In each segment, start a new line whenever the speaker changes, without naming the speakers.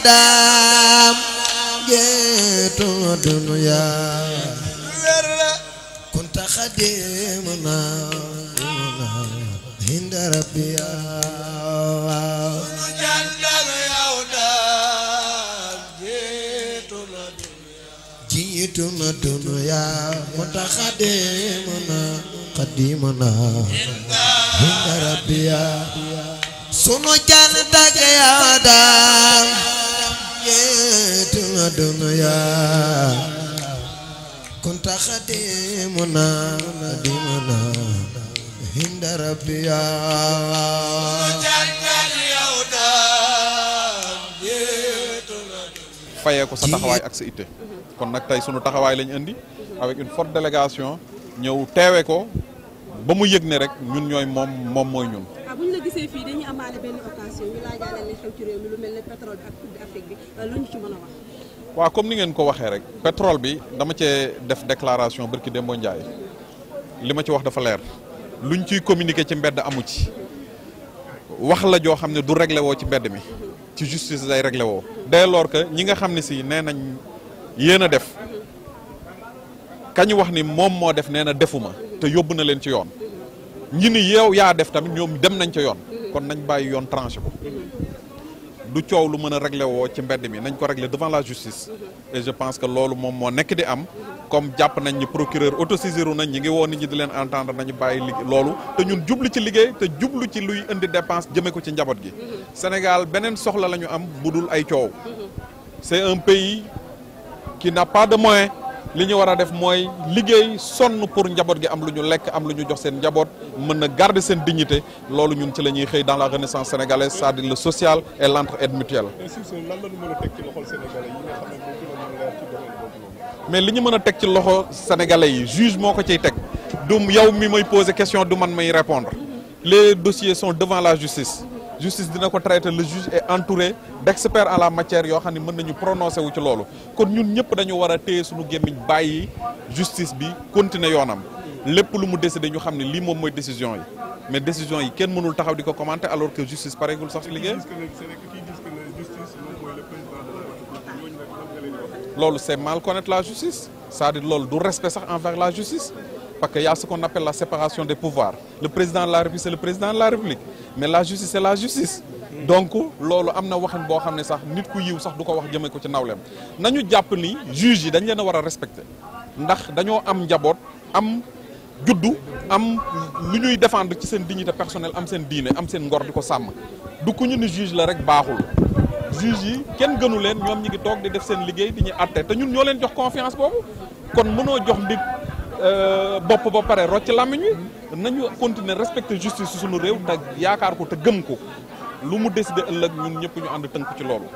دام جيت الدنيا كنت خديمنا عند ربي جيتنا الدنيا كنت خديمنا قديمنا عند ربي sunu jantak ya dam yetu dunya kunta khadimuna khadimuna hinda rabbiya
fayee ko sa taxawaay ak sa itte kon nag tey sunu taxawaay lañ indi avec une forte délégation ñëw teewe ko ba mu yëg ne rek ñun ñooy moom mooy ñun.
bu ñu la gisee fii dañuy amaale benn occasion ñu laajaale li xew ci réew mi lu mel ne pétrole bi ak Coupe d'Afrique bi lu ñu ci mën a wax.
waaw comme ni ngeen ko waxee rek pétrole bi dama cee def déclaration barki Demba Ndiaye li ma ci wax dafa leer luñ ciy communiquer ci mbedd amu ci wax la joo xam ne du réglé woo ci mbedd mi ci justice day réglé woo. dès lors que ñi nga xam ne si nee nañ yéen a def kañu wax ni moom moo def nee na defuma te yóbbu na leen ci yoon. ñi ni yow yaa def tamit ñoom dem nañ ca yoon kon nañ bàyyi yoon tranché ko du coow lu mën a réglé woo ci mbedd mi nañ ko réglé devant la justice et je pense que loolu moom moo nekk di am comme jàpp nañ ni procureur autosaisiru nañ ñi ngi woo nit ñi di leen entendre nañu bàyyi loolu te ñun jublu ci liggéey te jublu ci luy indi dépense jëme ko ci njaboot gi Sénégal beneen soxla la ñu am budul ay coow c'est un pays qui n'a pas de moyens li ñu war a def mooy liggéey sonn pour njaboot gi am lu ñu lekk am lu ñu jox seen njaboot mën na garder seen dignité loolu ñun ci la ñuy xëy dans la renaissance sénégalaise c'est-à-dire le social et l'entraide mutuelle. mais li ñu mën a teg ci loxo sénégalais yi juge moo ko ciy teg du yow mi may poser question du man may répondre les dossiers sont devant la justice. justice dina ko traiter le juge est entouré d'experts en la matière yoo xam ne mën nañu prononcer wu ci loolu kon ñun ñëpp dañu war a téye suñu gémmiñ bàyyi justice bi continuer yoonam lépp lu mu décider ñu xam ne lii moom mooy décision yi mais décision yi kenn mënul taxaw di ko commenter alors que justice pareegul sax ci liggéey loolu c'est mal connaître la justice c'est-à-dire loolu du respect sax envers la justice parce que y a ce qu'on appelle la séparation des pouvoirs le président de la République c'est le président de la République mais la justice c'est la justice donc loolu am na waxin boo xam ne sax nit ku yiw sax du ko wax jëmee ko ci nawleem nañu jàpp ni juge yi dañ leen a war a respecter ndax dañoo am njaboot am juddu am lu ñuy défendre ci seen dignité personnelle am seen diine am seen ngor di ko sàmm du ku ñu ni juge la rek baaxul juge yi kenn gënu leen ñoom ñi ngi toog di def seen liggéey di ñu àtte te ñun ñoo leen jox confiance boobu kon mënoo jox nit bopp ba pare rocc làmmiñ wi nañu continuer respecter justice ci suñu réew te yaakaar ko te gëm ko lu mu décider ëllëg ñun ñëpp ñu ànd tënk ci loolu.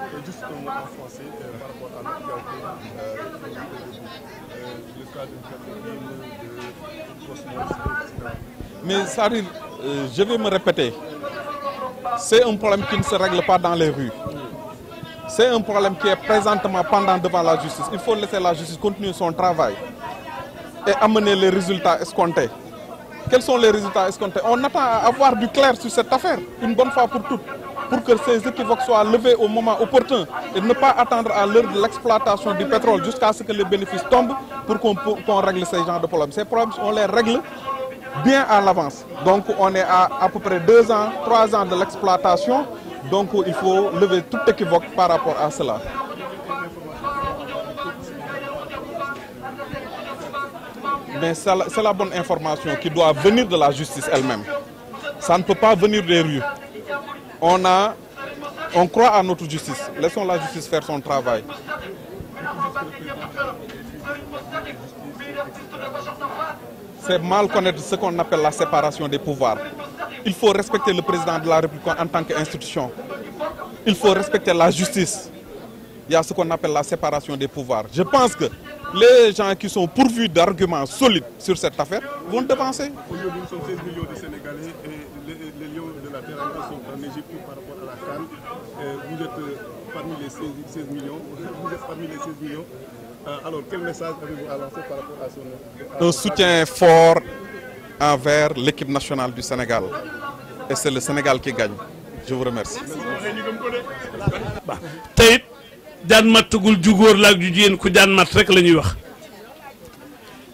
mais c'est-à-dire je vais me répéter c'est un problème qui ne se règle pas dans les rues c'est un problème qui est présentement pendant devant la justice il faut laisser la justice continuer son travail et amener les résultats escomptés. Quels sont les résultats escomptés? On attend à avoir du clair sur cette affaire, une bonne fois pour toutes, pour que ces équivoques soient levés au moment opportun et ne pas attendre à l'heure de l'exploitation du pétrole jusqu'à ce que les bénéfices tombent pour qu'on règle ces genres de problèmes. Ces problèmes, on les règle bien à l'avance. Donc on est à peu près 2 ans, 3 ans de l'exploitation, donc il faut lever toute équivoque par rapport à cela. Mais c'est la bonne information qui doit venir de la justice elle-même. Ça ne peut pas venir des rues. On croit à notre justice. Laissons la justice faire son travail. C'est mal connaître ce qu'on appelle la séparation des pouvoirs. Il faut respecter le président de la République en tant qu'institution. Il faut respecter la justice. Il y a ce qu'on appelle la séparation des pouvoirs. Je pense que les gens qui sont pourvus d'arguments solides sur cette affaire vont devancer.
Aujourd'hui, nous sommes 16 millions de Sénégalais et les lions de la terre sont en Égypte par rapport à la CAN. Vous êtes parmi les 16 millions. Vous êtes parmi les 16 millions. Alors, quel message avez-vous à lancer par rapport à son...
Un soutien fort envers l'équipe nationale du Sénégal. Et c'est le Sénégal qui gagne. Je vous remercie.
jaan mattugul ju góor la ak ju jigéen ku jaan matt rek la ñuy wax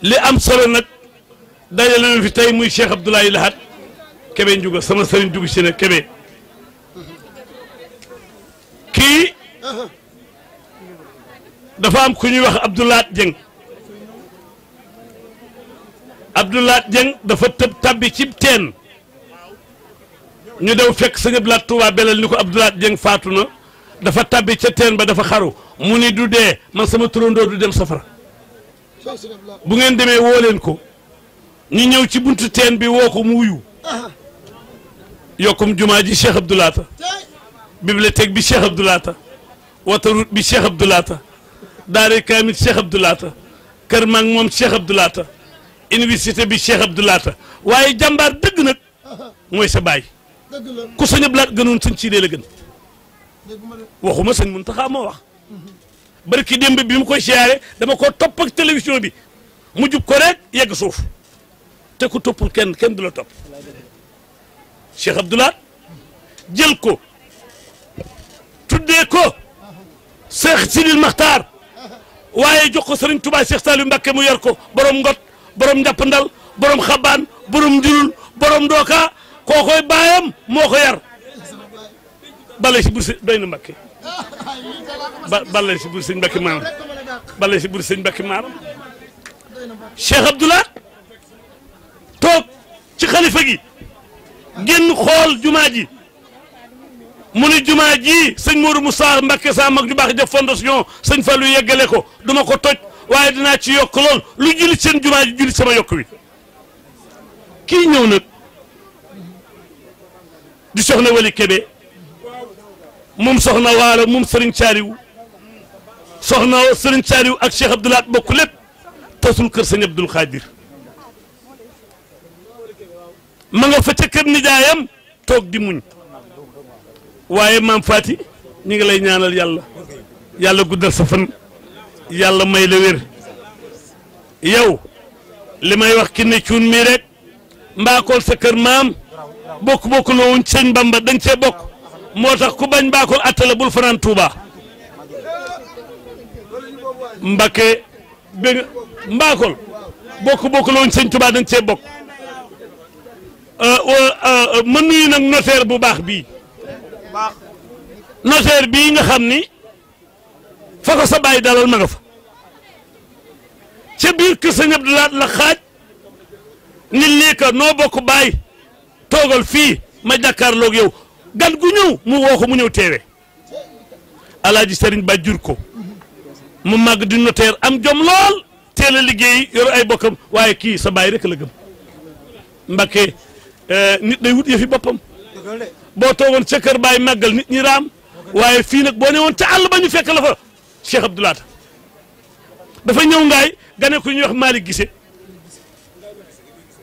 li am solo nag dajale na fi tey muy Cheikh Abdoulaye Lahat Kébé Ndiouga sama sëriñ dugg si ne Kébé kii dafa am ku ñuy wax Abdoulaat Dieng Abdoulaat Dieng dafa tëb tabbi ci teen ñu dew fekk sëñ Abdoulaat Touba belal ni ko Abdoulaat Dieng faatu na dafa tabbi ca teen ba dafa xaru mu ni du dee man sama turandoo du dem safara bu ngeen demee woo leen ko ñu ñëw ci buntu teen bi woo ko mu wuyu yokkum jumaa ji Cheikh Abdoulaata bibliothèque bi Cheikh Abdoulaata autoroute bi Cheikh Abdoulaata daare kaamil Cheikh Abdoulaata kër mag moom Cheikh Abdoulaata université bi Cheikh Abdoulaata waaye jàmbaar dëgg nag mooy sa baay ku sëñ Abdoulaat gënoon sëñ Siidee la gën waxuma sëñ Muntaxa moo wax barki démb bi mu koy siyaare dama ko topp ak télévision bi mu jub ko rek yegg suuf te ku toppul kenn du la topp Cheikh Abdoulaat jël ko tuddee ko Cheikh Sidil Maxtaar waaye jox ko Sëriñ Tuubaa Cheikh Saliou Mbacké mu yor ko borom ngot borom njàppandal borom xabaan borom njurul borom ndooka kookoy baayam moo ko yar bale si bur si doy na Mbacké bale si bur sëñ Mbacké maaram bale si bur sëñ Mbacké maaram Cheikh Abdoulaat toog ci xalifa gi génn xool jumaa ji mu ni jumaa ji sëñ Modou Moussa Mbacké sa mag ju baax def fondation sëñ Fallou yeggale ko duma ko toj waaye dinaa ci yokk lool lu jullit seen jumaa ji jullit sama yokk wi kii ñëw nag di soxna Wali Kébé moom soxna Waalo moom Serigne Saliou soxna Serigne Saliou ak Cheikh Abdoulaat bokk lépp tasul kër sëñ Abdoul Khadir ma nga fa ca kër nijaayam toog di muñ waaye maam Fati ñu ngi lay ñaanal yàlla guddal sa fan yàlla may la wér yow li may wax ki ne cuun mii rek mbaakool sa kër maam bokk loo wuñ sëñ Bamba dañ cee bokk moo tax ku bañ mbaakool attala bul fanaan Touba Mbacké bé mbaakool bokk loo wuñ sëñ Touba dañ cee bokk ma nuyu nag notaire bu baax bii notaire bii nga xam ni fa ko sa baay dalal ma nga fa ca biir kër sëñ Abdoulaat la xaaj ni lii ka noo bokk baay toogal fii ma jàkkaarloog yow gan gu ñëw mu woo ko mu ñëw teewe alaaji sëriñ ba jur ko mu màgg di notaire am jom lool teel a liggéey yor ay bokkam waaye kii sa baay rek la gëm Mbacké nit day wut yëfi boppam boo toogoon ca kër baay màggal nit ñi raam waaye fii nag boo ne woon ca àll ba ñu fekk la fa Cheikh Abdoulaat dafa ñëw ngaay gane ku ñuy wax Malick Gissé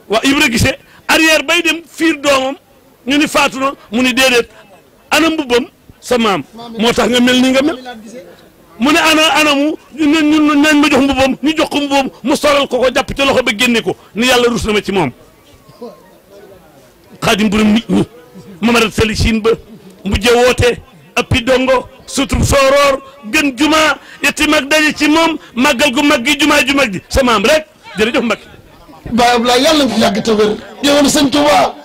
waa Ibra Gissé arrière bay dem fiir doomam ñu ni faatu na mu ni déedéet ana mbubbam sa maam moo tax nga mel ni nga mel mu ne anamu ñun nañ ma jox mbubbam ñu jox ko mbubbam mu solal ko jàpp ci loxo ba génne ko ni yàlla rus na ma ci moom xaadim burum nit ñi mamarat sali siin ba mujje woote appi dongo sutub sooroor gën juma yetti mag daje ci moom màggal gu mag gi ju mag ji sa maam rek jërëjëf Mbacké
Baye Abdoulaye yàlla nga fi yàgg te wér yow sëñ Touba